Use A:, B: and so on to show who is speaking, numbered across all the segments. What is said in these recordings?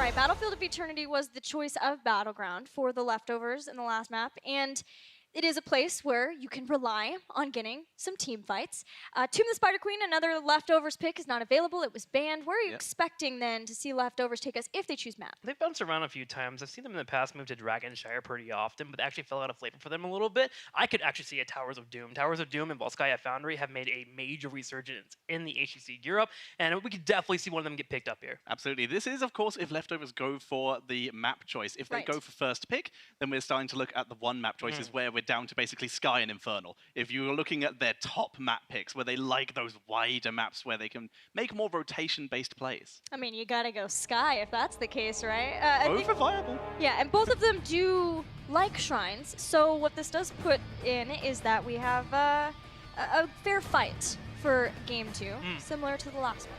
A: right, Battlefield of Eternity was the choice of Battleground for the Leftovers in the last map, and it is a place where you can rely on getting some team fights. Tomb of the Spider Queen, another Leftovers pick, is not available. It was banned. Where are you expecting then to see Leftovers take us if they choose map?
B: They've bounced around a few times. I've seen them in the past move to Dragonshire pretty often, but they actually fell out of flavor for them a little bit. I could actually see a Towers of Doom. Towers of Doom and Volskaya Foundry have made a major resurgence in the HGC Europe, and we could definitely see one of them get picked up here.
C: Absolutely. This is, of course, if Leftovers go for the map choice. If they go for first pick, then we're starting to look at the one map choices where we're down to basically Sky and Infernal. If you're looking at their top map picks, where they like those wider maps where they can make more rotation-based plays.
A: I mean, you gotta go Sky if that's the case, right?
C: Both are viable.
A: Yeah, and both of them do like shrines. So what this does put in is that we have a fair fight for game 2, similar to the last one.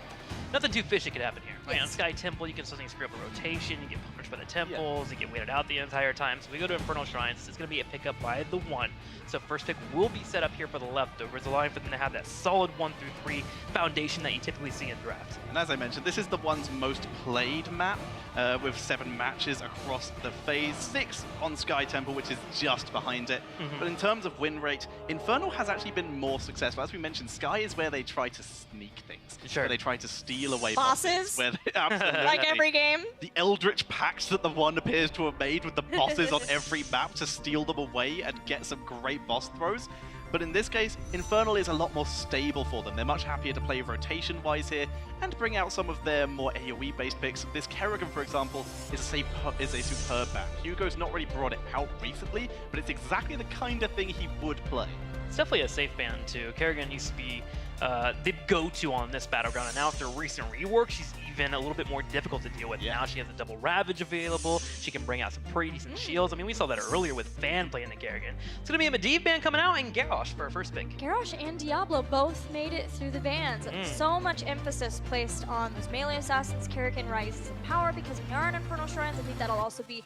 B: Nothing too fishy could happen here. Right,
A: Yes.
B: on Sky Temple, you can suddenly screw up a rotation, you get punished by the temples, you get waited out the entire time. So we go to Infernal Shrines, it's going to be a pickup by TheOne. So first pick will be set up here for the Leftovers, allowing for them to have that solid 1 through 3 foundation that you typically see in drafts.
C: And as I mentioned, this is TheOne's most played map, with 7 matches across the phase, 6 on Sky Temple, which is just behind it. But in terms of win rate, Infernal has actually been more successful. As we mentioned, Sky is where they try to sneak things.
B: Sure.
C: Where they try to steal away
A: Bosses?
C: Where they, absolutely.
A: Like every game.
C: The Eldritch pacts that TheOne appears to have made with the bosses on every map to steal them away and get some great boss throws. But in this case, Infernal is a lot more stable for them. They're much happier to play rotation-wise here and bring out some of their more AoE-based picks. This Kerrigan, for example, is a superb ban. Hugo's not really brought it out recently, but it's exactly the kind of thing he would play.
B: It's definitely a safe ban too. Kerrigan used to be the go-to on this Battleground, and now after recent rework, she's even a little bit more difficult to deal with. Now she has a double Ravage available, she can bring out some pretty decent shields. I mean, we saw that earlier with Fan playing the Kerrigan. It's going to be a Medivh ban coming out and Garrosh for a first pick.
A: Garrosh and Diablo both made it through the bans. So much emphasis placed on those melee assassins. Kerrigan rises in power because we are in Infernal Shrines. I think that'll also be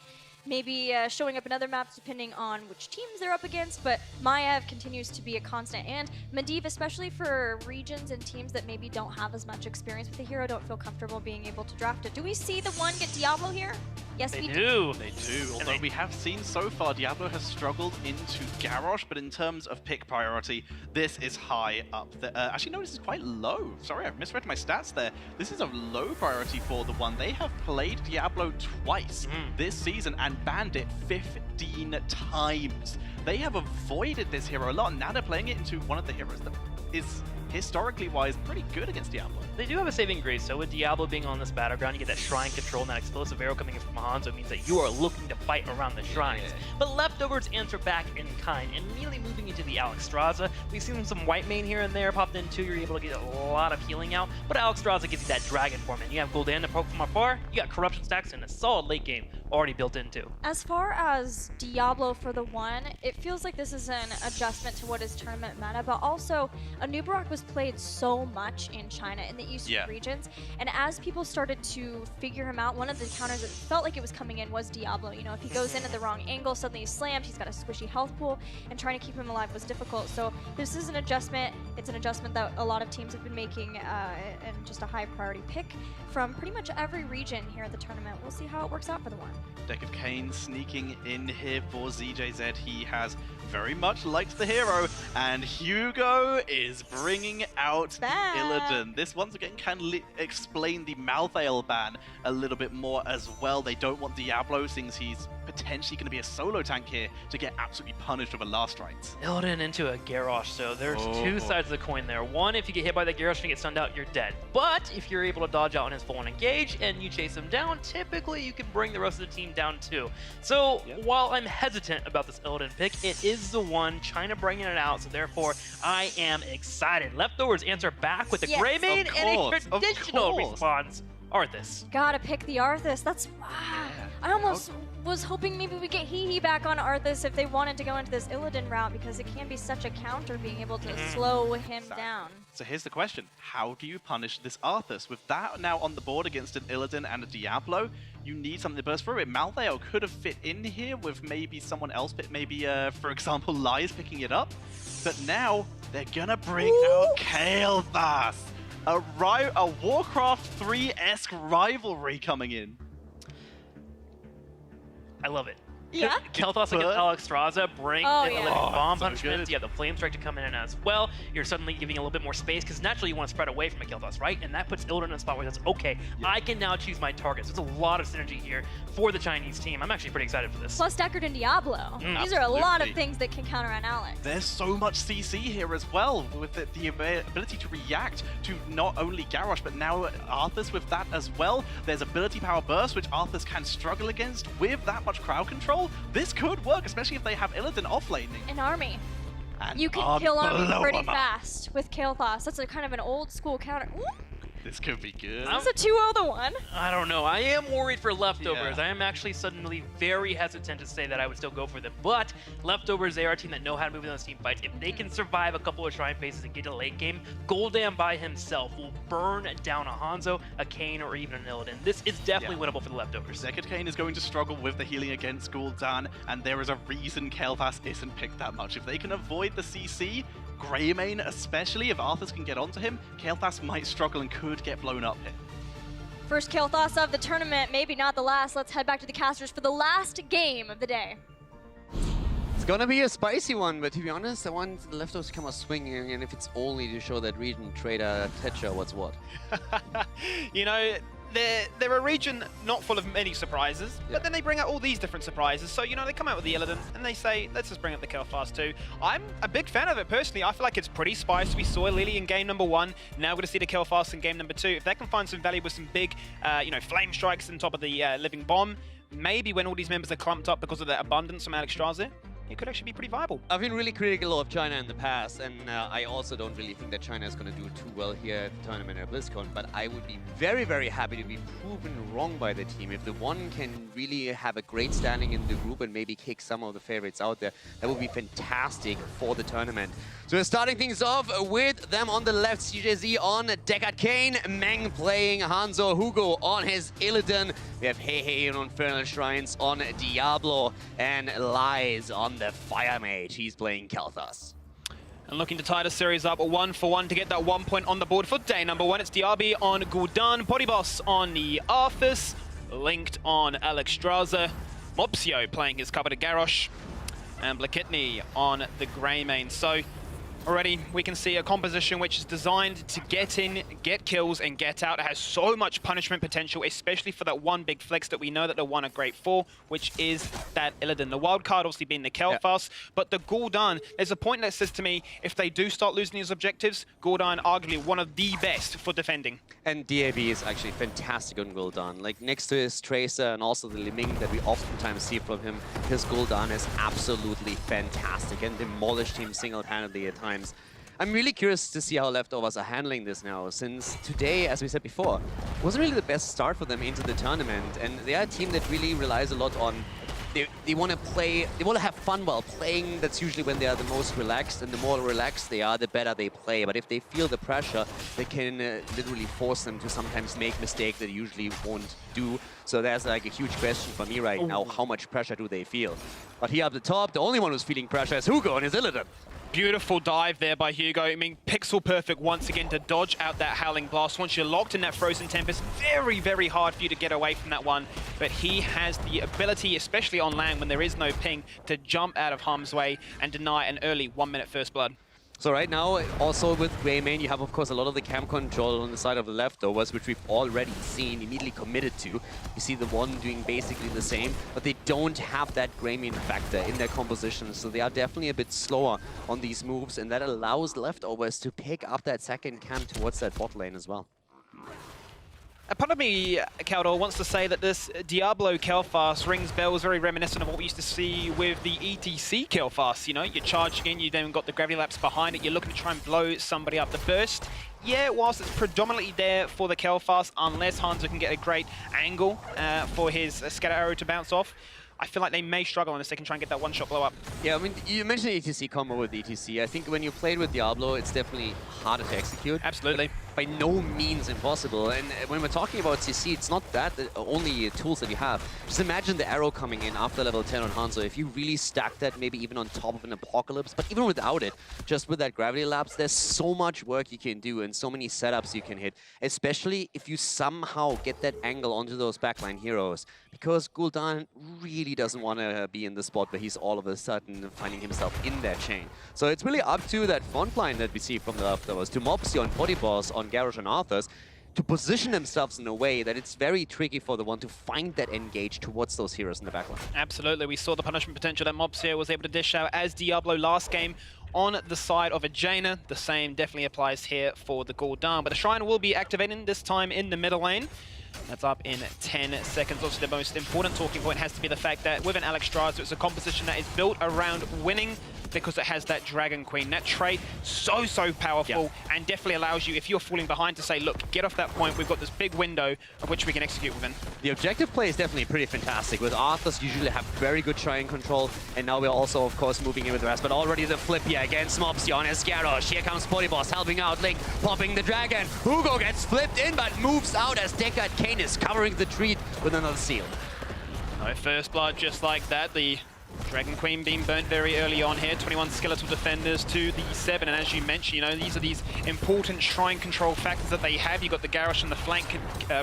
A: maybe showing up in other maps depending on which teams they're up against, but Maiev continues to be a constant, and Medivh, especially for regions and teams that maybe don't have as much experience with the hero, don't feel comfortable being able to draft it. Do we see TheOne get Diablo here? Yes,
B: They
A: we
B: do.
C: They do, although we have seen so far Diablo has struggled into Garrosh, but in terms of pick priority, this is high up there. Actually, no, this is quite low. Sorry, I've misread my stats there. This is a low priority for TheOne. They have played Diablo twice this season and banned it 15 times. They have avoided this hero a lot, and now they're playing it into one of the heroes that is, historically wise, pretty good against Diablo.
B: They do have a saving grace, so with Diablo being on this Battleground, you get that shrine control and that explosive arrow coming in from Hanzo. It means that you are looking to fight around the shrines. But Leftovers answer back in kind, and immediately moving into the Alexstrasza. We've seen some white main here and there popped in too. You're able to get a lot of healing out, but Alexstrasza gives you that dragon form, and you have Gul'dan to poke from afar, you got corruption stacks and a solid late game already built into.
A: As far as Diablo for TheOne, it feels like this is an adjustment to what is tournament meta, but also Anubarak was played so much in China, in the eastern regions, and as people started to figure him out, one of the counters that felt like it was coming in was Diablo. You know, if he goes in at the wrong angle, suddenly he's slammed, he's got a squishy health pool, and trying to keep him alive was difficult. So this is an adjustment. It's an adjustment that a lot of teams have been making, and just a high priority pick from pretty much every region here at the tournament. We'll see how it works out for TheOne.
C: Deck of Cain sneaking in here for ZJZ. He has very much liked the hero, and Hugo is bringing out the Illidan. This once again can explain the Malthael ban a little bit more as well. They don't want Diablo, since he's potentially going to be a solo tank here, to get absolutely punished with a last rites.
B: Illidan into a Garrosh, so there's two sides of the coin there. One, if you get hit by the Garrosh and get stunned out, you're dead. But if you're able to dodge out on his full-on engage and you chase him down, typically you can bring the rest of the team down too. So while I'm hesitant about this Illidan pick, it is TheOne, China bringing it out, so therefore I am excited. Leftovers answer back with a Grey Mane and a traditional response. Arthas.
A: Gotta pick the Arthas. That's I almost was hoping maybe we get Hee back on Arthas if they wanted to go into this Illidan route, because it can be such a counter being able to slow him down.
C: So here's the question. How do you punish this Arthas? With that now on the board against an Illidan and a Diablo, you need something to burst through it. Malthael could have fit in here with maybe someone else, but maybe, for example, Lies picking it up. But now they're gonna bring out Kael'thas. A Warcraft 3-esque rivalry coming in.
B: I love it.
A: Yeah?
B: Kel'Thas against Alexstrasza, bring
A: Oh,
B: the
A: yeah.
B: electric bomb
C: so
B: punishments.
C: good.
B: Yeah, the flame strike to come in as well. You're suddenly giving a little bit more space because naturally you want to spread away from a Kel'Thas, right? And that puts Illidan in a spot where it's okay. I can now choose my targets. There's a lot of synergy here for the Chinese team. I'm actually pretty excited for this.
A: Plus Deckard and Diablo. These are a lot of
C: Absolutely.
A: things that can counter on Alex.
C: There's so much CC here as well, with the ability to react to not only Garrosh, but now Arthas with that as well. There's ability power burst, which Arthas can struggle against with that much crowd control. This could work, especially if they have Illidan offlaning.
A: An army.
C: And
A: You can kill army
C: blow
A: pretty
C: 'em up.
A: fast with Kael'thas. That's a kind of an old school counter. Ooh,
C: This could be good.
A: that's a 2-0 to 1.
B: I don't know. I am worried for Leftovers.
C: Yeah.
B: I am actually suddenly very hesitant to say that I would still go for them. But Leftovers, they are a team that know how to move in those team fights. If they can survive a couple of Shrine phases and get to late game, Gul'dan by himself will burn down a Hanzo, a Kayn, or even an Illidan. This is definitely winnable for the Leftovers.
C: Deckard Cain is going to struggle with the healing against Gul'dan, and there is a reason Kael'thas isn't picked that much. If they can avoid the CC, Greymane especially, if Arthas can get onto him, Kael'thas might struggle and could get blown up here.
A: First Kael'thas of the tournament, maybe not the last. Let's head back to the casters for the last game of the day.
D: It's gonna be a spicy one, but to be honest, I want the Leftovers to come out swinging, and if it's only to show that region trader Tetcher what's what.
E: You know, they're a region not full of many surprises,
D: Yeah.
E: but then they bring out all these different surprises. So, you know, they come out with the Illidan and they say, let's just bring up the Kael'thas too. I'm a big fan of it personally. I feel like it's pretty spicy. We saw Lily in game number 1. Now we're going to see the Kael'thas in game number 2. If they can find some value with some big, you know, flame strikes on top of the living bomb, maybe when all these members are clumped up because of the abundance from Alexstrasza, it could actually be pretty viable.
D: I've been really critical of China in the past, and I also don't really think that China is going to do too well here at the tournament at BlizzCon, but I would be very, very happy to be proven wrong by the team. If the one can really have a great standing in the group and maybe kick some of the favorites out there, that would be fantastic for the tournament. So we're starting things off with them on the left, CJZ on Deckard Cain, Meng playing Hanzo, Hugo on his Illidan. We have Heihei on Infernal Shrines on Diablo, and Lies on the Fire Mage. He's playing Kael'thas.
E: And looking to tie the series up 1-for-1 to get that 1 point on the board for day number 1. It's Diaby on Gul'dan, Body Boss on the Arthas, Linked on Alexstrasza, Mopsio playing his cover to Garrosh, and Blakitny on the Greymane. So already we can see a composition which is designed to get in, get kills, and get out. It has so much punishment potential, especially for that one big flex that we know that the one are great for, which is that Illidan. The wild card obviously being the Kael'thas, but the Gul'dan, there's a point that says to me, if they do start losing these objectives, Gul'dan arguably one of the best for defending.
D: And DAB is actually fantastic on Gul'dan. Like, next to his Tracer and also the Liming that we oftentimes see from him, his Gul'dan is absolutely fantastic and demolished him single-handedly at times. I'm really curious to see how Leftovers are handling this now, since today, as we said before, wasn't really the best start for them into the tournament, and they are a team that really relies a lot on they want to play, they want to have fun while playing. That's usually when they are the most relaxed, and the more relaxed they are, the better they play. But if they feel the pressure, they can literally force them to sometimes make mistakes that they usually won't do. So there's like a huge question for me right now, how much pressure do they feel? But here up the top, the only one who's feeling pressure is Hugo and his Illidan.
E: Beautiful dive there by Hugo. I mean, pixel perfect once again to dodge out that Howling Blast. Once you're locked in that Frozen Tempest, very, very hard for you to get away from that one. But he has the ability, especially on land when there is no ping, to jump out of harm's way and deny an early 1 minute first blood.
D: So right now, also with Greymane, you have, of course, a lot of the camp control on the side of the Leftovers, which we've already seen, immediately committed to. You see the one doing basically the same, but they don't have that Greymane factor in their composition, so they are definitely a bit slower on these moves, and that allows Leftovers to pick up that second camp towards that bot lane as well.
E: A part of me, Caldor, wants to say that this Diablo Kael'thas rings bells very reminiscent of what we used to see with the ETC Kael'thas. You know, you're charging in, you then got the Gravity Lapse behind it, you're looking to try and blow somebody up. The burst, yeah, whilst it's predominantly there for the Kael'thas, unless Hanzo can get a great angle for his scatter arrow to bounce off, I feel like they may struggle unless they can try and get that one-shot blow up.
D: Yeah, I mean, you mentioned ETC combo with ETC. I think when you played with Diablo, it's definitely harder to execute.
E: Absolutely.
D: by no means impossible. And when we're talking about CC, it's not that only tools that you have. Just imagine the arrow coming in after level 10 on Hanzo. If you really stack that, maybe even on top of an Apocalypse, but even without it, just with that gravity lapse, there's so much work you can do and so many setups you can hit, especially if you somehow get that angle onto those backline heroes. Because Gul'dan really doesn't want to be in the spot where he's all of a sudden finding himself in that chain. So it's really up to that front line that we see from the Leftovers, to Mopsy on Boss, on Garrosh and Arthurs, to position themselves in a way that it's very tricky for the one to find that engage towards those heroes in the backline.
E: Absolutely, we saw the punishment potential that Mopsy was able to dish out as Diablo last game on the side of a Jaina. The same definitely applies here for the Gul'dan, but the Shrine will be activating this time in the middle lane. That's up in 10 seconds. Obviously, the most important talking point has to be the fact that with an Alexstrasza, it's a composition that is built around winning because it has that Dragon Queen. That trait, so powerful, and definitely allows you, if you're falling behind, to say, look, get off that point. We've got this big window of which we can execute within.
D: The objective play is definitely pretty fantastic. With Arthurs, usually have very good Shrine control, and now we're also, of course, moving in with the rest. But already the flip here against Mopsy on his Garrosh. Here comes Boss helping out Link, popping the Dragon. Hugo gets flipped in, but moves out as Deckard Cain is covering the treat with another seal.
E: No first blood just like that. The Dragon Queen being burnt very early on here. 21 skeletal defenders to the 7, and as you mentioned, you know, these are these important Shrine control factors that they have. You've got the Garrosh on the flank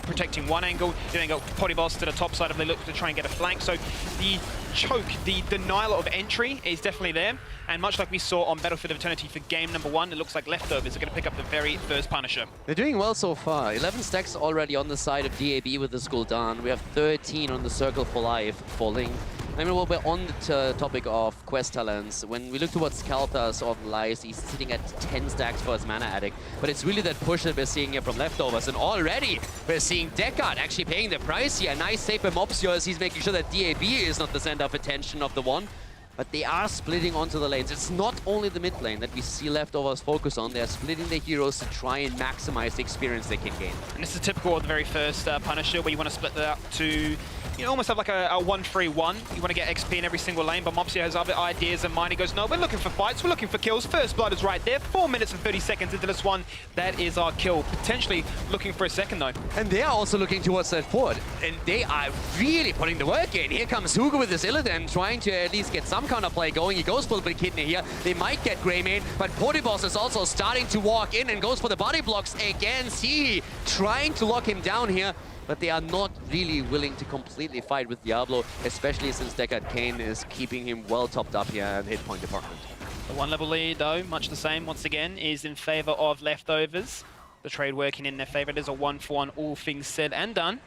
E: protecting one angle. You then got Boss to the top side if they look to try and get a flank. So the choke, the denial of entry is definitely there. And much like we saw on Battlefield of Eternity for game number 1, it looks like Leftovers are going to pick up the very first Punisher. They're
D: doing well so far. 11 stacks already on the side of DAB with the Gul'dan. We have 13 on the Circle for Life falling. I mean, well, we're on the topic of quest talents. When we look towards Kalthas or Lies, he's sitting at 10 stacks for his Mana Addict. But it's really that push that we're seeing here from Leftovers. And already we're seeing Deckard actually paying the price here. Nice save by Mopsy as he's making sure that DAB is not the center of attention of the one. But they are splitting onto the lanes. It's not only the mid lane that we see Leftovers focus on. They're splitting their heroes to try and maximize the experience they can gain.
E: And this is typical of the very first Punisher, where you want to split that up to, you know, almost have like a 1-3-1. You want to get XP in every single lane, but Mopsy has other ideas in mind. He goes, no, we're looking for fights, we're looking for kills. First blood is right there. 4 minutes and 30 seconds into this one. That is our kill. Potentially looking for a second, though.
D: And they are also looking towards that fort. And they are really putting the work in. Here comes Hugo with his Illidan, trying to at least get some kind of play going. He goes for the Kidney here. They might get Greymane, but Boss is also starting to walk in and goes for the body blocks again. See, trying to lock him down here. But they are not really willing to completely fight with Diablo, especially since Deckard Cain is keeping him well topped up here in the hit point department.
E: The 1-level lead, though, much the same, once again, is in favor of Leftovers. The trade working in their favor. It is a 1-for-1, all things said and done.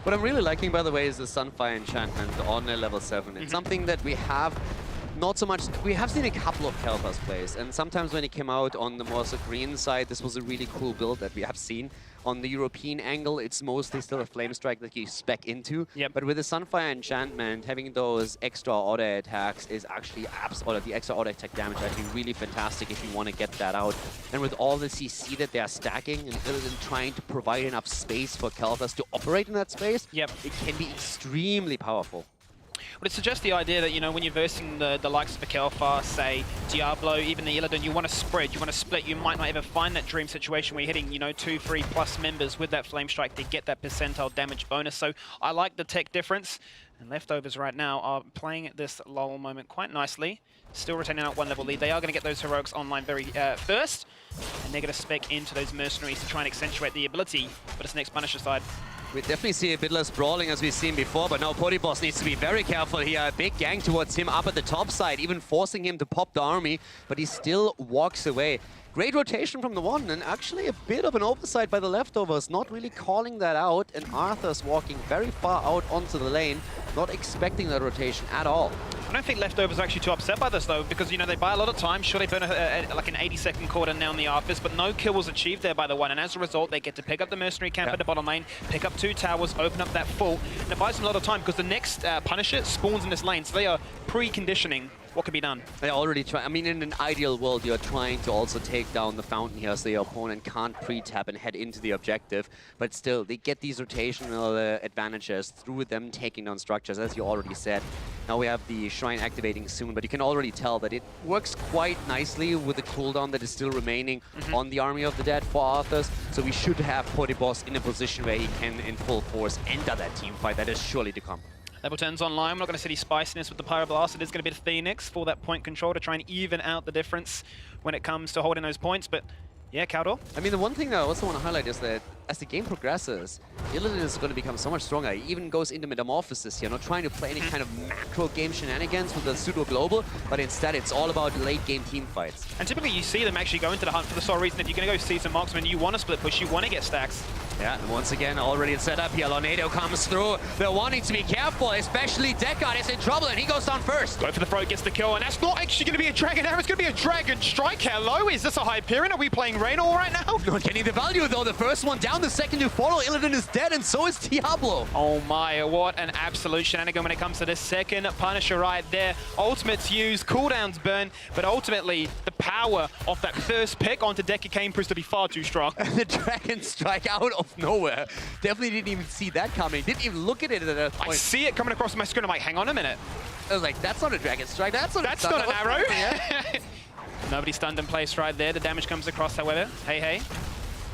D: What I'm really liking, by the way, is the Sunfire enchantment on a level 7. It's something that we have not so much. We have seen a couple of Kalthas plays, and sometimes when it came out on the more green side, this was a really cool build that we have seen. On the European angle, it's mostly still a Flame Strike that you spec into.
E: Yep.
D: But with the Sunfire enchantment, having those extra auto attacks is actually the extra auto attack damage is actually really fantastic if you want to get that out. And with all the CC that they are stacking and trying to provide enough space for Kalthas to operate in that space,
E: yep,
D: it can be extremely powerful.
E: But it suggests the idea that, you know, when you're versing the likes of a Kel'Thas, say, Diablo, even the Illidan, you want to spread, you want to split. You might not ever find that dream situation where you're hitting, you know, 2-3+ members with that Flame Strike to get that percentile damage bonus. So I like the tech difference. And Leftovers right now are playing this lull moment quite nicely. Still retaining that 1-level lead. They are going to get those heroics online very first. And they're going to spec into those mercenaries to try and accentuate the ability. But it's next Punisher side.
D: We definitely see a bit less brawling as we've seen before, but now Boss needs to be very careful here. A big gang towards him up at the top side, even forcing him to pop the army, but he still walks away. Great rotation from the one, and actually a bit of an oversight by the Leftovers, not really calling that out, and Arthur's walking very far out onto the lane, not expecting that rotation at all.
E: I don't think Leftovers are actually too upset by this, though, because, you know, they buy a lot of time. Sure, they burn like an 80-second cooldown now on the Arthurs, but no kill was achieved there by the one, and as a result, they get to pick up the Mercenary camp at the bottom lane, pick up 2 towers, open up that full, and it buys them a lot of time, because the next Punisher spawns in this lane, so they are preconditioning what can be done.
D: They already try. I mean, in an ideal world, you're trying to also take down the fountain here so your opponent can't pre-tap and head into the objective. But still, they get these rotational advantages through them taking down structures, as you already said. Now we have the Shrine activating soon, but you can already tell that it works quite nicely with the cooldown that is still remaining on the Army of the Dead for Arthas. So we should have Poryboss in a position where he can, in full force, enter that team fight. That is surely to come.
E: Level 10's online. We're not going to see any spiciness with the Pyroblast. It is going to be the Phoenix for that point control to try and even out the difference when it comes to holding those points. But yeah, Caldor.
D: I mean, the one thing that I also want to highlight is that as the game progresses, Illidan is going to become so much stronger. He even goes into Metamorphosis here, not trying to play any kind of macro game shenanigans with the pseudo-global, but instead it's all about late-game team fights.
E: And typically you see them actually go into the hunt for the sole reason if you're going to go see some marksmen, you want to split push, you want to get stacks.
D: Yeah, and once again, already set up here. Lornado comes through. They're wanting to be careful, especially Deckard is in trouble, and he goes down first.
E: Go for the throat, gets the kill, and that's not actually going to be a Dragon Arrow, it's going to be a Dragon Strike. Hello, is this a Hyperion? Are we playing Raynor right now?
D: Not getting the value, though. The first one down, the second to follow. Illidan is dead, and so is Diablo.
E: Oh my, what an absolute shenanigan when it comes to this second Punisher right there. Ultimates used, cooldowns burn, but ultimately the power of that first pick onto Deckard Cain proves to be far too strong.
D: The Dragon Strike out of nowhere. Definitely didn't even see that coming. Didn't even look at it at that point.
E: I see it coming across my screen. I'm like, hang on a minute.
D: I was like, that's not a Dragon Strike. That's not
E: an arrow. Nobody stunned in place right there. The damage comes across, however. Hey.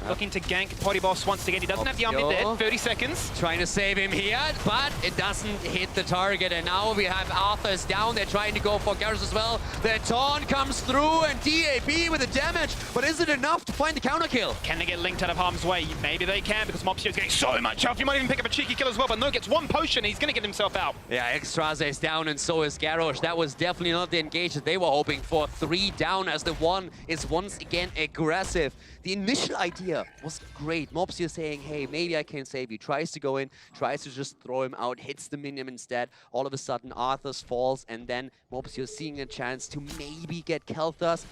E: Looking to gank Poryboss once again. He doesn't have the army dead. 30 seconds.
D: Trying to save him here, but it doesn't hit the target. And now we have Arthas down. They're trying to go for Garrus as well. The taunt comes through, and DAB with the damage. But is it enough to find the counter kill?
E: Can they get linked out of harm's way? Maybe they can, because Mopsio is getting so much health. You might even pick up a cheeky kill as well, but no, gets one potion. He's going to get himself out.
D: Yeah, Xtraze is down, and so is Garrosh. That was definitely not the engage that they were hoping for. 3 down as the one is once again aggressive. The initial idea was great. Mopsio saying, hey, maybe I can save you. Tries to go in, tries to just throw him out, hits the minion instead. All of a sudden, Arthas falls, and then Mopsio seeing a chance to maybe get Kel'Thas.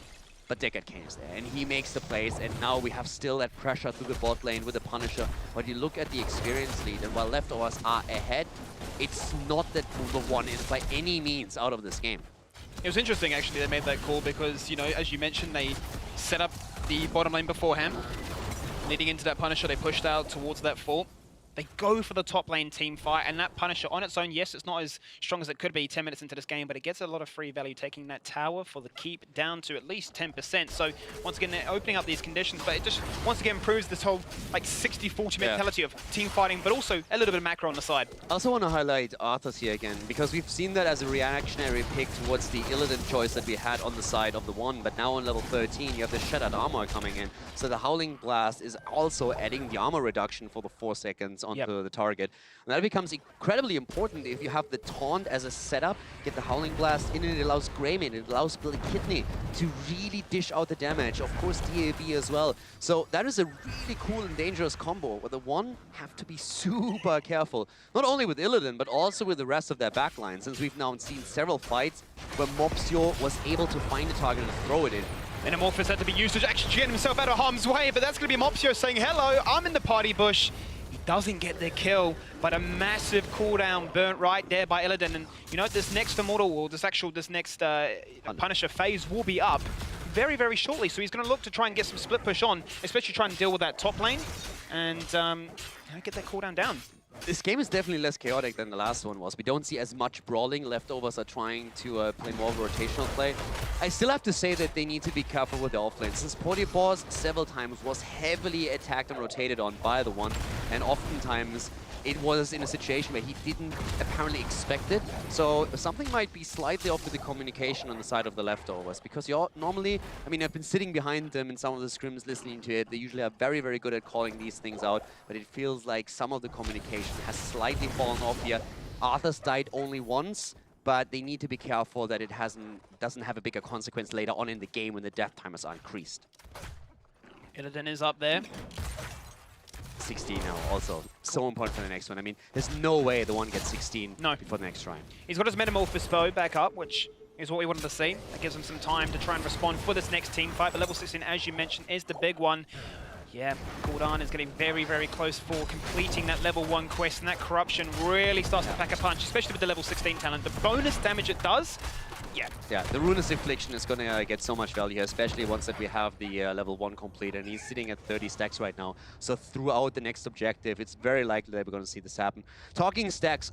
D: But Deckard Cain is there, and he makes the plays, and now we have still that pressure through the bot lane with the Punisher. But you look at the experience lead, and while Leftovers are ahead, it's not that TheOne is by any means out of this game.
E: It was interesting, actually, they made that call because, you know, as you mentioned, they set up the bottom lane beforehand. Leading into that Punisher, they pushed out towards that fort. They go for the top lane team fight, and that Punisher on its own, yes, it's not as strong as it could be 10 minutes into this game, but it gets a lot of free value, taking that tower for the keep down to at least 10%. So once again, they're opening up these conditions, but it just once again proves this whole like 60-40 mentality of team fighting, but also a little bit of macro on the side.
D: I also want to highlight Arthas here again, because we've seen that as a reactionary pick towards the Illidan choice that we had on the side of TheOne, but now on level 13, you have the Shattered Armor coming in. So the Howling Blast is also adding the armor reduction for the 4 seconds onto the target. And that becomes incredibly important if you have the Taunt as a setup, get the Howling Blast in, and it allows Greymane, it allows Billy Kidney to really dish out the damage. Of course, DAB as well. So that is a really cool and dangerous combo, where TheOne have to be super careful. Not only with Illidan, but also with the rest of their backline, since we've now seen several fights where Mopsio was able to find a target and throw it in.
E: Metamorphosis had to be used to actually get himself out of harm's way, but that's going to be Mopsio saying, hello, I'm in the party bush. He doesn't get the kill, but a massive cooldown burnt right there by Illidan. And you know, this next Immortal, or this next Punisher phase will be up very, very shortly. So he's going to look to try and get some split push on, especially trying to deal with that top lane and get that cooldown down.
D: This game is definitely less chaotic than the last one was. We don't see as much brawling. Leftovers are trying to play more of a rotational play. I still have to say that they need to be careful with the offlane, since Poryboss several times was heavily attacked and rotated on by TheOne, and oftentimes it was in a situation where he didn't apparently expect it. So something might be slightly off with the communication on the side of the Leftovers, because you're normally, I mean, I've been sitting behind them in some of the scrims listening to it. They usually are very, very good at calling these things out, but it feels like some of the communication has slightly fallen off here. Arthas died only once, but they need to be careful that it doesn't have a bigger consequence later on in the game when the death timers are increased.
E: Illidan is up there.
D: 16 now, also so important for the next one. I mean, there's no way TheOne gets 16 before the next shrine.
E: He's got his Metamorphosis bow back up, which is what we wanted to see. That gives him some time to try and respond for this next team fight. But level 16, as you mentioned, is the big one. Yeah, Gul'dan is getting very, very close for completing that level 1 quest, and that Corruption really starts to pack a punch, especially with the level 16 talent. The bonus damage it does, yeah,
D: the Ruinous Affliction is gonna get so much value here, especially once that we have the level 1 complete, and he's sitting at 30 stacks right now. So throughout the next objective, it's very likely that we're gonna see this happen. Talking stacks,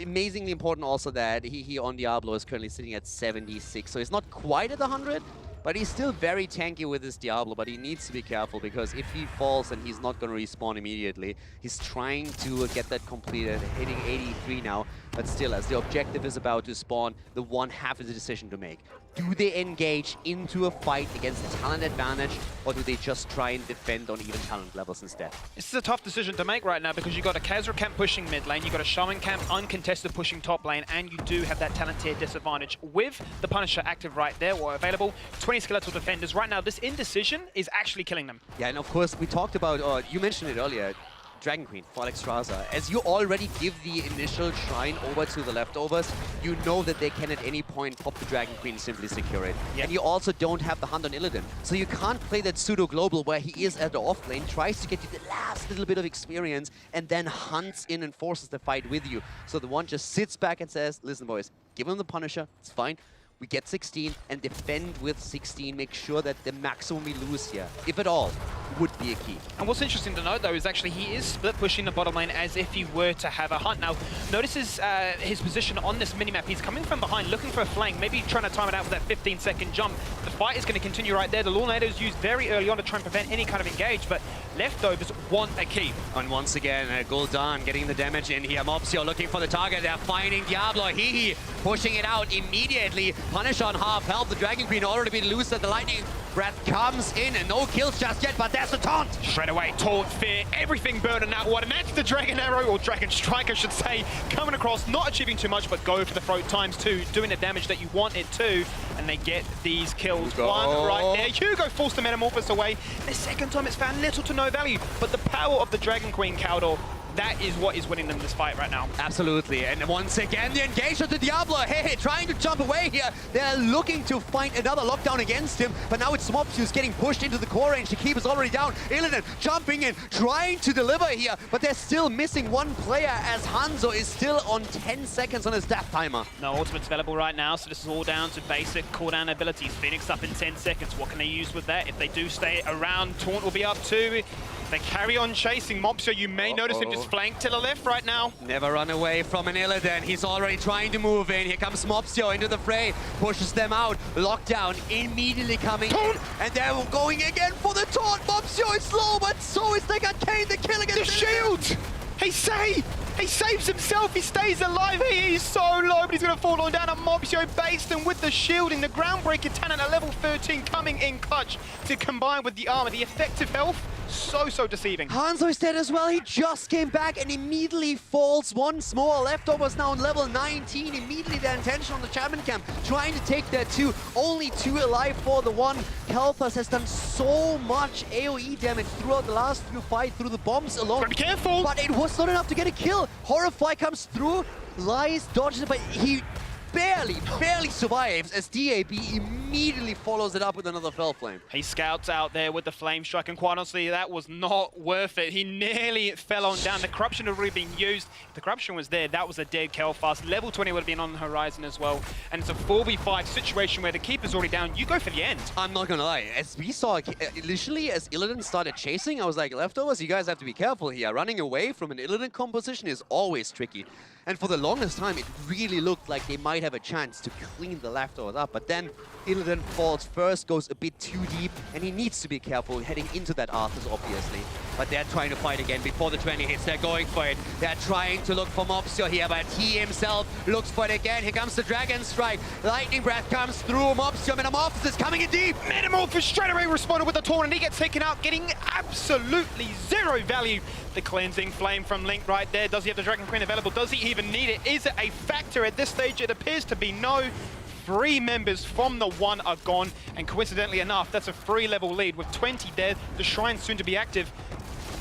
D: amazingly important also that he on Diablo is currently sitting at 76, so he's not quite at 100, but he's still very tanky with his Diablo, but he needs to be careful because if he falls and he's not going to respawn immediately, he's trying to get that completed, hitting 83 now, but still, as the objective is about to spawn, the one has a decision to make. Do they engage into a fight against the talent advantage, or do they just try and defend on even talent levels instead?
E: This is a tough decision to make right now because you've got a Khazra camp pushing mid lane, you've got a Shaman camp uncontested pushing top lane, and you do have that talent tier disadvantage with the Punisher active right there or available. 20 skeletal defenders. Right now, this indecision is actually killing them.
D: Yeah, and of course, we talked about, you mentioned it earlier, Dragon Queen for Alexstrasza. As you already give the initial shrine over to the Leftovers, you know that they can at any point pop the Dragon Queen and simply secure it.
E: Yep.
D: And you also don't have the Hunt on Illidan. So you can't play that pseudo-global where he is at the off lane, tries to get you the last little bit of experience, and then hunts in and forces the fight with you. So the one just sits back and says, listen boys, give him the Punisher, it's fine. We get 16 and defend with 16, make sure that the maximum we lose here, if at all, would be a key.
E: And what's interesting to note though is actually he is split pushing the bottom lane as if he were to have a hunt. Now, notice his position on this minimap. He's coming from behind, looking for a flank, maybe trying to time it out with that 15-second jump. The fight is going to continue right there. The Lornado is used very early on to try and prevent any kind of engage, but Leftovers want a keep.
D: And once again, Gul'dan getting the damage in here. Mopsio looking for the target. They're finding Diablo. He pushing it out immediately. Punish on half health. The Dragon Queen already been loose at the lightning breath comes in, and no kills just yet, but there's the taunt.
E: Straight away, taunt, fear, everything burning that one, and that's the Dragon Arrow, or Dragon Strike I should say, coming across, not achieving too much, but go for the throat ×2, doing the damage that you want it to, and they get these kills.
D: Hugo.
E: One right there. Hugo forced the Metamorphosis away. The second time it's found little to no value, but the power of the Dragon Queen, Caldor, that is what is winning them this fight right now.
D: Absolutely, and once again, the engagement to Diablo. Hey, trying to jump away here. They're looking to find another lockdown against him, but now it's Mopsio who's getting pushed into the core range. The keep is already down. Illidan jumping in, trying to deliver here, but they're still missing one player as Hanzo is still on 10 seconds on his death timer.
E: No ultimates available right now, so this is all down to basic cooldown abilities. Phoenix up in 10 seconds. What can they use with that? If they do stay around, Taunt will be up too. They carry on chasing Mopsio. You may notice him just flank to the left right now.
D: Never run away from an Illidan. He's already trying to move in. Here comes Mopsio into the fray, pushes them out. Lockdown immediately coming in, and they're going again for the taunt. Mopsio is slow, but so is Kane. The kill against
E: The shield! He saves himself, he stays alive, he is so low, but he's going to fall on down at Mopsio based, and with the shielding, the groundbreaker talent at level 13 coming in clutch to combine with the armor, the effective health, so deceiving.
D: Hanzo is dead as well. He just came back and immediately falls once more. Leftovers now on level 19. Immediately their intention on the Shaman camp, trying to take that two. Only two alive for the one. Kelthas has done so much AoE damage throughout the last few fights, through the bombs alone.
E: Gotta be careful!
D: But it was not enough to get a kill. Horrify comes through, lies, dodges it, but he barely survives as DAB immediately follows it up with another Fell Flame.
E: He scouts out there with the Flame Strike, and quite honestly, that was not worth it. He nearly fell on down. The Corruption had already been used. If the Corruption was there, that was a dead Kelfast. Level 20 would have been on the horizon as well. And it's a 4v5 situation where the Keeper's already down. You go for the end.
D: I'm not gonna lie, as we saw initially, as Illidan started chasing, I was like, Leftovers, you guys have to be careful here. Running away from an Illidan composition is always tricky. And for the longest time, it really looked like they might have a chance to clean the Leftovers up. But then Illidan falls first, goes a bit too deep, and he needs to be careful heading into that Arthas, obviously. But they're trying to fight again before the 20 hits. They're going for it. They're trying to look for Mopsio here, but he himself looks for it again. Here comes the Dragon Strike. Lightning Breath comes through. Mopsio, Metamorphosis coming in deep.
E: Metamorphosis straight away responded with the taunt, and he gets taken out, getting absolutely zero value. The Cleansing Flame from Link right there. Does he have the Dragon Queen available? Does he even need it? Is it a factor at this stage? It appears to be no. 3 members from the one are gone, and coincidentally enough, that's a 3-level lead with 20 dead. The Shrine's soon to be active.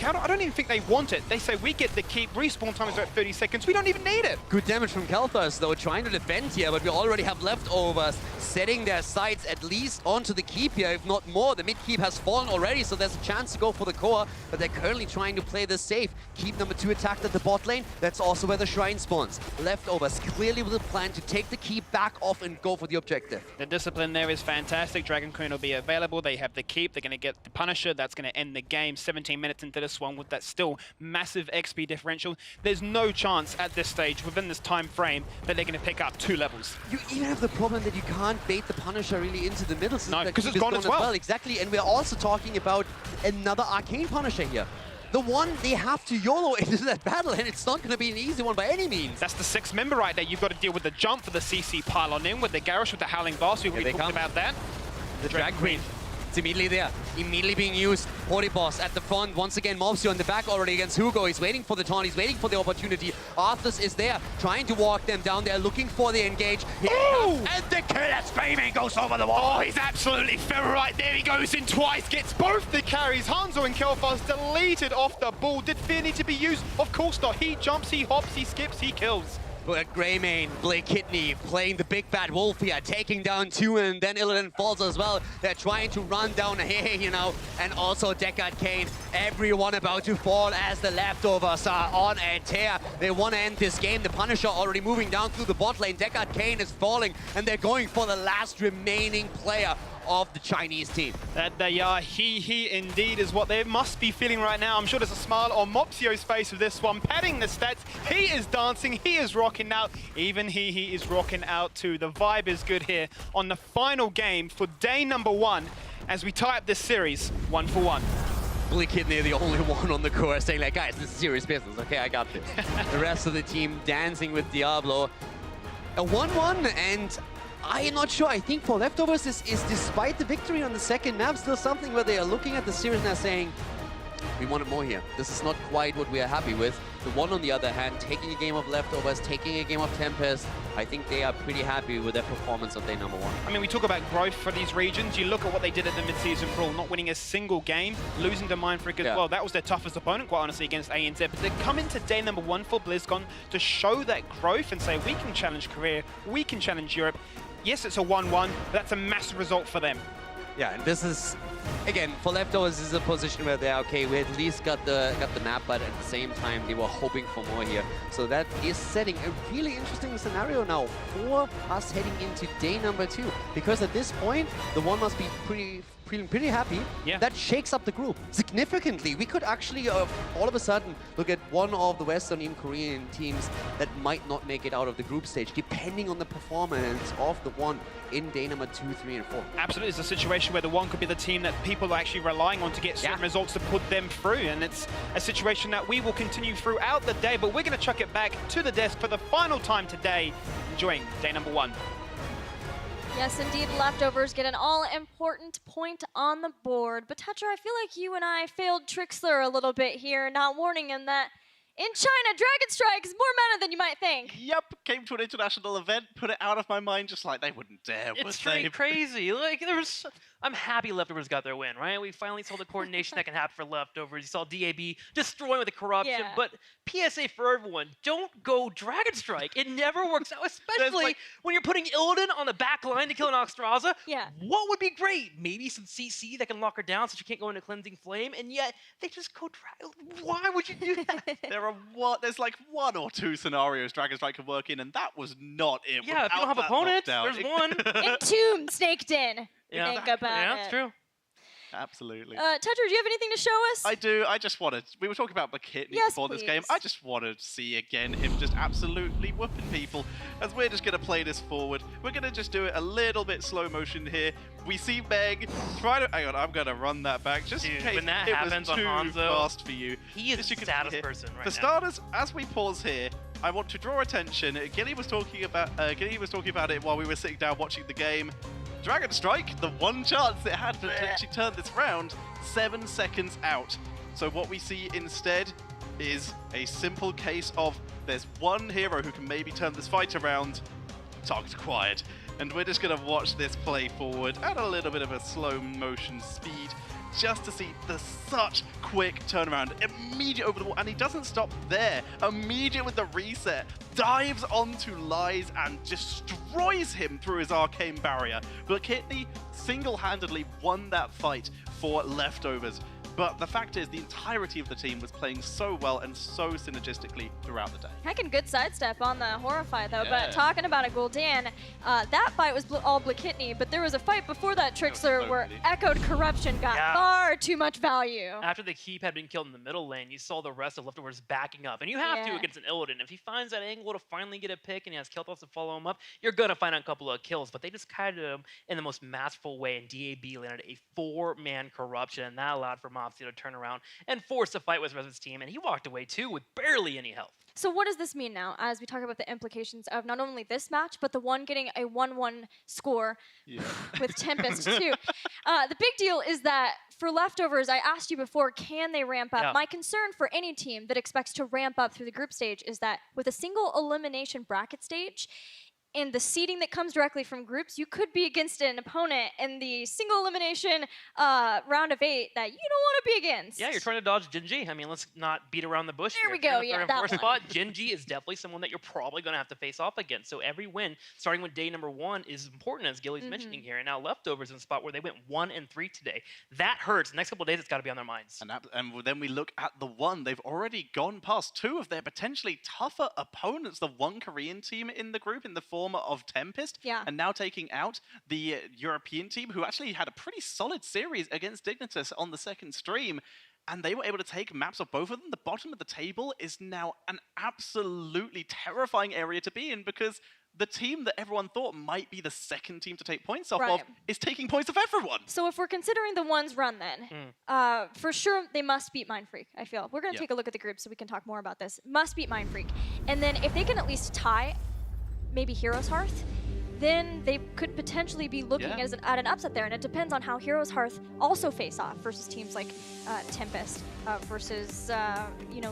E: I don't even think they want it. They say we get the keep, respawn time is about 30 seconds. We don't even need it.
D: Good damage from Kelthas, though, trying to defend here, but we already have Leftovers setting their sights at least onto the keep here, if not more. The mid keep has fallen already, so there's a chance to go for the core, but they're currently trying to play this safe. Keep number 2 attacked at the bot lane. That's also where the Shrine spawns. Leftovers clearly with a plan to take the keep back off and go for the objective.
E: The discipline there is fantastic. Dragon Queen will be available. They have the keep. They're going to get the Punisher. That's going to end the game. 17 minutes into this this one with that still massive XP differential. There's no chance at this stage, within this time frame, that they're going to pick up 2 levels.
D: You even have the problem that you can't bait the Punisher really into the middle.
E: No, because it's gone as well.
D: Exactly, and we're also talking about another Arcane Punisher here. The one they have to YOLO into that battle, and it's not going to be an easy one by any means.
E: That's the 6th member right there. You've got to deal with the jump for the CC pylon in, with the Garrosh, with the Howling Blast. We've already talked about that.
D: The Drag Queen. It's immediately there, immediately being used. Boss at the front, once again, Mobsio in the back already against Hugo. He's waiting for the taunt, he's waiting for the opportunity. Arthas is there, trying to walk them down there, looking for the engage. And the killer screaming goes over the wall.
E: Oh, he's absolutely feral right there. He goes in twice, gets both the carries. Hanzo and Kel'Thuz deleted off the ball. Did fear need to be used? Of course not. He jumps, he hops, he skips, he kills.
D: But Greymane, Blake Kidney playing the big bad wolf here, taking down 2, and then Illidan falls as well. They're trying to run down here, you know, and also Deckard Cain. Everyone about to fall as the Leftovers are on a tear. They want to end this game. The Punisher already moving down through the bot lane. Deckard Cain is falling, and they're going for the last remaining player of the Chinese team.
E: That they are. He indeed is what they must be feeling right now. I'm sure there's a smile on Mopsio's face with this one, padding the stats. He is dancing, he is rocking out. Even he is rocking out too. The vibe is good here on the final game for day number 1 as we tie up this series 1-1.
D: Blake Kidney, the only one on the course, saying like, guys, this is serious business. Okay, I got this. The rest of the team dancing with Diablo. A 1-1, and I am not sure. I think for Leftovers, this is, despite the victory on the second map, still something where they are looking at the series and are saying, we wanted more here. This is not quite what we are happy with. The one, on the other hand, taking a game of Leftovers, taking a game of Tempest, I think they are pretty happy with their performance of day number 1.
E: I mean, we talk about growth for these regions. You look at what they did at the mid-season brawl, not winning a single game, losing to Mindfreak as well. That was their toughest opponent, quite honestly, against ANZ. But they come into day number 1 for BlizzCon to show that growth and say, we can challenge Korea, we can challenge Europe. Yes, it's a 1-1, but that's a massive result for them.
D: Yeah, and this is, again, for Leftovers, this is a position where they're okay. We at least got the map, but at the same time, they were hoping for more here. So that is setting a really interesting scenario now for us heading into day number 2. Because at this point, the one must be feeling pretty happy.
E: Yeah.
D: That shakes up the group significantly. We could actually all of a sudden look at one of the Western, even Korean teams that might not make it out of the group stage, depending on the performance of the one in day number 2, 3, and 4.
E: Absolutely, it's a situation where the one could be the team that people are actually relying on to get certain results to put them through, and it's a situation that we will continue throughout the day, but we're going to chuck it back to the desk for the final time today, enjoying day number 1.
A: Yes, indeed, Leftovers get an all-important point on the board. But Tetra, I feel like you and I failed Trixler a little bit here, not warning him that in China, Dragon Strike is more meta than you might think.
C: Yep, came to an international event, put it out of my mind just like they wouldn't dare, would
B: It's
C: they?
B: pretty crazy. Like, I'm happy Leftovers got their win, right? We finally saw the coordination that can happen for Leftovers. You saw DAB destroying with the corruption, but PSA for everyone, don't go Dragon Strike. It never works out, especially when you're putting Illidan on the back line to kill an Oxtraza.
A: Yeah.
B: What would be great? Maybe some CC that can lock her down so she can't go into Cleansing Flame, and yet they just go Dragon. Why would you do that?
C: There's like 1 or 2 scenarios Dragon Strike can work in, and that was not it.
B: Yeah, if you don't have opponents, there's one.
A: Entomb snaked in.
B: Yeah,
A: Think about
B: yeah, that's true.
C: Absolutely.
A: Tetra, do you have anything to show us?
C: I do. I just wanted. We were talking about McKitney before this game. I just want to see again him just absolutely whooping people. As we're just going to play this forward. We're going to just do it a little bit slow motion here. We see Meg try to. Hang on, I'm going to run that back just in case
B: when that
C: it
B: happens
C: was too
B: on Hanzo,
C: fast for you.
B: He is the saddest person right now.
C: For starters, as we pause here, I want to draw attention. Gilly was talking about it while we were sitting down watching the game. Dragon Strike, the one chance it had to actually turn this round, 7 seconds out. So what we see instead is a simple case of there's one hero who can maybe turn this fight around, target acquired. And we're just going to watch this play forward at a little bit of a slow motion speed just to see the such quick turnaround. Immediate over the wall, and he doesn't stop there. Immediate with the reset, dives onto Lies and destroys him through his arcane barrier. But Kidney single-handedly won that fight for Leftovers. But the fact is, the entirety of the team was playing so well and so synergistically throughout the day.
A: Heckin' good sidestep on the Horrify, though.
C: Yeah.
A: But talking about a Gul'dan, that fight was all Blakitney, but there was a fight before that, Trickster,
C: so
A: where
C: pretty.
A: Echoed Corruption got far too much value.
B: After the keep had been killed in the middle lane, you saw the rest of Leftovers backing up. And you have to against an Illidan. If he finds that angle to finally get a pick and he has Kel'Thas to follow him up, you're going to find a couple of kills. But they just kited him in the most masterful way, and DAB landed a 4-man Corruption, and that allowed for Mopsio to turn around and force a fight with the rest of his team. And he walked away, too, with barely any health.
A: So what does this mean now, as we talk about the implications of not only this match, but the one getting a 1-1 score with Tempest, too? The big deal is that for Leftovers, I asked you before, can they ramp up? My concern for any team that expects to ramp up through the group stage is that with a single elimination bracket stage, and the seeding that comes directly from groups, you could be against an opponent in the single elimination round of 8 that you don't want to be against.
B: Yeah, you're trying to dodge Genji. I mean, let's not beat around the bush
A: There
B: here.
A: we go,
B: Third and fourth spot, Genji is definitely someone that you're probably going to have to face off against. So every win, starting with day number 1, is important, as Gilly's mentioning here. And now Leftovers in a spot where they went 1-3 today. That hurts. The next couple of days, it's got to be on their minds.
C: And then we look at TheOne. They've already gone past 2 of their potentially tougher opponents. The one Korean team in the group in the form of Tempest. And now taking out the European team, who actually had a pretty solid series against Dignitas on the second stream. And they were able to take maps of both of them. The bottom of the table is now an absolutely terrifying area to be in, because the team that everyone thought might be the second team to take points off of is taking points off everyone.
A: So if we're considering the one's run then, for sure they must beat Mindfreak, I feel. We're going to take a look at the group so we can talk more about this. Must beat Mindfreak. And then if they can at least tie maybe Heroes Hearth, then they could potentially be looking at an upset there. And it depends on how Heroes Hearth also face off versus teams like Tempest versus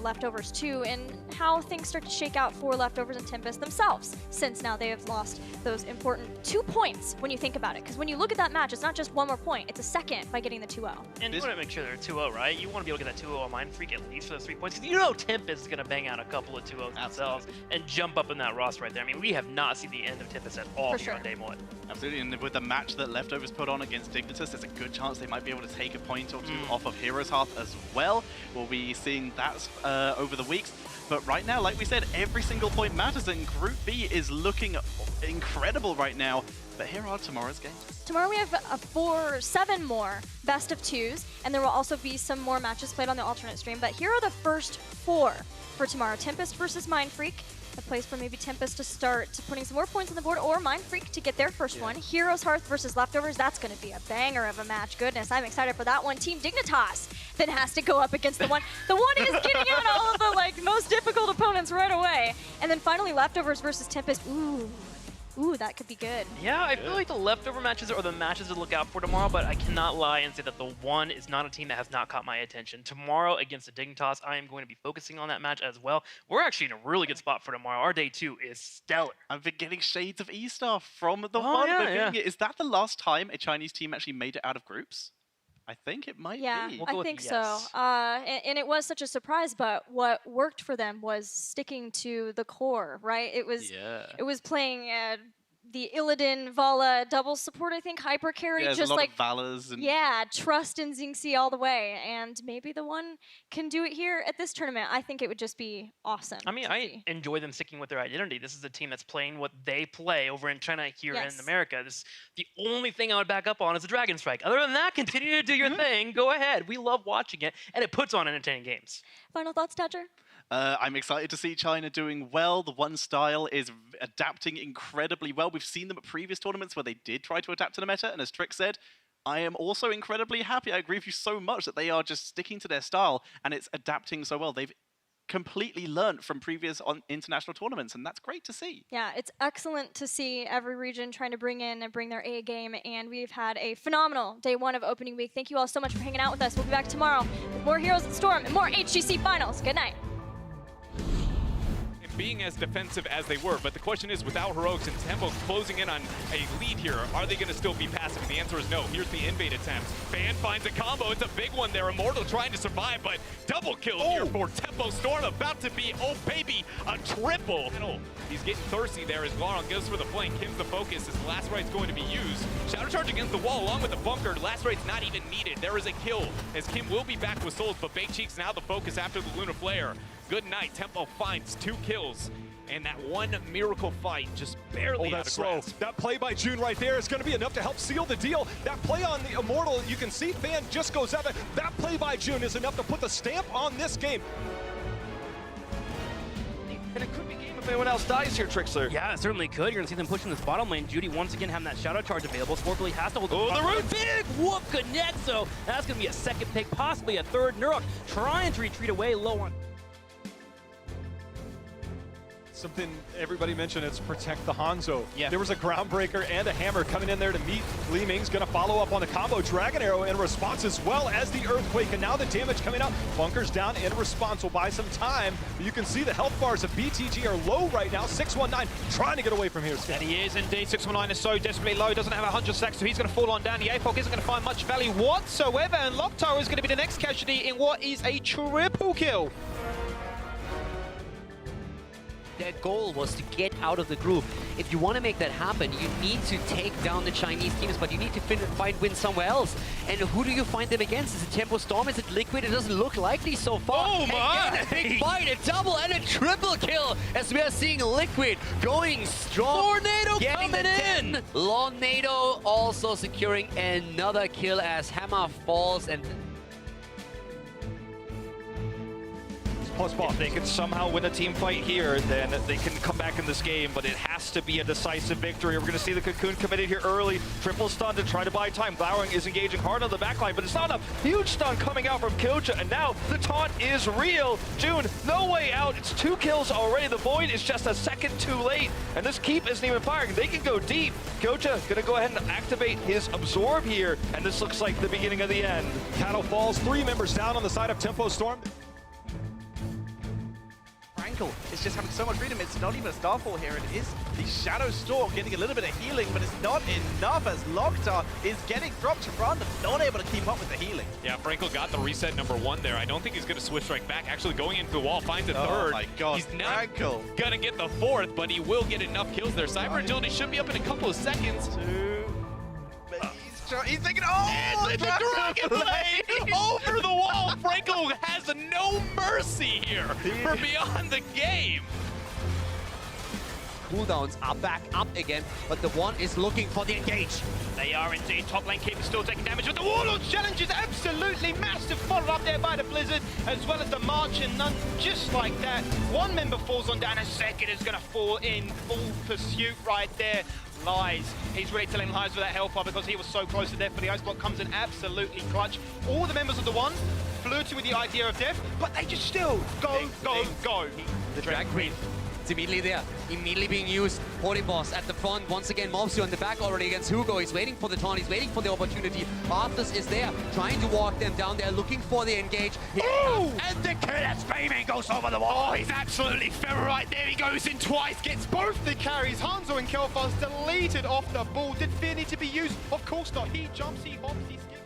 A: Leftovers too, and how things start to shake out for Leftovers and Tempest themselves, since now they have lost those important 2 points when you think about it. Because when you look at that match, it's not just 1 more point, it's a second by getting the 2-0.
B: And you want to make sure they're 2-0, right? You want to be able to get that 2-0 on Mindfreak at least for those 3 points. Because you know Tempest is going to bang out a couple of 2-0s themselves and jump up in that roster right there. I mean, we have not seen the end of Tempest at all here on day 1.
C: Absolutely, and with the match that Leftovers put on against Dignitas, there's a good chance they might be able to take a point or 2 off of Heroes Hearth as well. We'll be seeing that over the weeks. But right now, like we said, every single point matters, and Group B is looking incredible right now. But here are tomorrow's games.
A: Tomorrow we have 7 more best of 2s, and there will also be some more matches played on the alternate stream. But here are the first 4 for tomorrow. Tempest versus Mindfreak. A place for maybe Tempest to start putting some more points on the board, or Mindfreak to get their first one. Heroes Hearth versus Leftovers, that's going to be a banger of a match. Goodness, I'm excited for that one. Team Dignitas then has to go up against TheOne. TheOne is getting out all of the most difficult opponents right away. And then finally Leftovers versus Tempest. Ooh, that could be good.
B: Yeah, I feel like the Leftover matches are the matches to look out for tomorrow, but I cannot lie and say that TheOne is not a team that has not caught my attention. Tomorrow against the Dignitas, I am going to be focusing on that match as well. We're actually in a really good spot for tomorrow. Our day 2 is stellar.
C: I've been getting shades of E-Star from TheOne. Is that the last time a Chinese team actually made it out of groups? I think it might be.
A: I think so. And it was such a surprise, but what worked for them was sticking to the core, right? It was playing the Illidan Vala double support, I think, hyper carry, just like
C: Valas and
A: trust in Xingxi all the way, and maybe TheOne can do it here at this tournament. I think it would just be awesome.
B: I mean, I enjoy them sticking with their identity. This is a team that's playing what they play over in China here in America. The only thing I would back up on is the Dragon Strike. Other than that, continue to do your thing. Go ahead. We love watching it, and it puts on entertaining games.
A: Final thoughts, Thatcher?
C: I'm excited to see China doing well. TheOne style is adapting incredibly well. We've seen them at previous tournaments where they did try to adapt to the meta, and as Trick said, I am also incredibly happy. I agree with you so much that they are just sticking to their style, and it's adapting so well. They've completely learned from previous international tournaments, and that's great to see.
A: Yeah, it's excellent to see every region trying to bring their A game, and we've had a phenomenal day 1 of opening week. Thank you all so much for hanging out with us. We'll be back tomorrow with more Heroes in Storm and more HGC Finals. Good night.
F: being as defensive as they were. But the question is, without Heroics and Tempo closing in on a lead here, are they going to still be passive? And the answer is no. Here's the invade attempt. Fan finds a combo. It's a big one there. Immortal trying to survive, but double kill here for Tempo Storm. About to be, oh baby, a triple. He's getting thirsty there as Laurent goes for the flank. Kim's the focus as Last Right's going to be used. Shadow Charge against the wall along with the bunker. Last Right's not even needed. There is a kill as Kim will be back with souls, but Bait Cheek's now the focus after the Luna Flare. Good night. Tempo finds 2 kills. And that one miracle fight just barely out of grasp.
G: That play by June right there is going to be enough to help seal the deal. That play on the Immortal, you can see Fan just goes out there. That play by June is enough to put the stamp on this game.
H: And it could be game if anyone else dies here, Trixler.
B: Yeah, it certainly could. You're going to see them pushing this bottom lane. Judy once again having that Shadow Charge available. Scorpio has to hold the
H: root!
B: Big whoop connects, so that's going to be a second pick, possibly a third. Nurok trying to retreat away low on.
G: Something everybody mentioned, it's protect the Hanzo.
E: Yeah.
G: There was a Groundbreaker and a Hammer coming in there to meet. Li Ming's going to follow up on the combo. Dragon Arrow in response as well as the Earthquake. And now the damage coming out. Bunker's down in response will buy some time. But you can see the health bars of BTG are low right now. 619 trying to get away from here.
E: And he is indeed. 619 is so desperately low. Doesn't have 100 seconds, so he's going to fall on down. The AFOC isn't going to find much value whatsoever. And Locktower is going to be the next casualty in what is a triple kill.
D: Their goal was to get out of the group. If you want to make that happen, you need to take down the Chinese teams, but you need to find wins somewhere else. And who do you find them against? Is it Tempo Storm? Is it Liquid? It doesn't look likely so far.
E: Oh my!
D: Again, a big fight, a double and a triple kill, as we are seeing Liquid going strong.
E: Tornado
D: getting
E: coming
D: the 10. Lornado also securing another kill as Hammer falls and...
H: If they can somehow win a team fight here, then they can come back in this game, but it has to be a decisive victory. We're going to see the Cocoon committed here early. Triple stun to try to buy time. Glowering is engaging hard on the backline, but it's not enough. Huge stun coming out from Kocha, and now the taunt is real. June, no way out. It's 2 kills already. The Void is just a second too late, and this Keep isn't even firing. They can go deep. Kocha going to go ahead and activate his Absorb here, and this looks like the beginning of the end.
G: Cattle falls, 3 members down on the side of Tempo Storm.
C: It's just having so much freedom. It's not even a Starfall here. It is the Shadow Storm getting a little bit of healing, but it's not enough as Locktar is getting dropped to run, not able to keep up with the healing.
F: Yeah, Frankel got the reset #1 there. I don't think he's going to switch right back. Actually going into the wall, finds a third.
C: Oh my god,
F: he's not
C: Frankel
F: going to get the 4th, but he will get enough kills there. Cyber Agility should be up in a couple of seconds.
C: He's thinking, oh!
F: And the Dragon Blade over the wall! Frankel has no mercy here for beyond the game.
D: Cooldowns are back up again, but the one is looking for the engage.
E: They are indeed. Top lane Keep is still taking damage, but the Warlord challenge is absolutely massive. Followed up there by the Blizzard, as well as the March, and none just like that. One member falls on down, a second is going to fall in full pursuit right there. Lies. He's really telling lies with that health bar because he was so close to death, but the Ice Block comes in absolutely clutch. All the members of the One flirting with the idea of death, but they just still go.
D: The Drag Queen. It's immediately there, immediately being used. Boss at the front, once again Mobsio in the back already against Hugo. He's waiting for the taunt, he's waiting for the opportunity. Arthas is there, trying to walk them down. They're looking for the engage.
E: And the killer screaming goes over the wall. Oh, he's absolutely feral right there. He goes in twice, gets both the carries. Hanzo and Kel'Thuz's deleted off the ball. Did fear need to be used? Of course not. He jumps, he hops, he skips.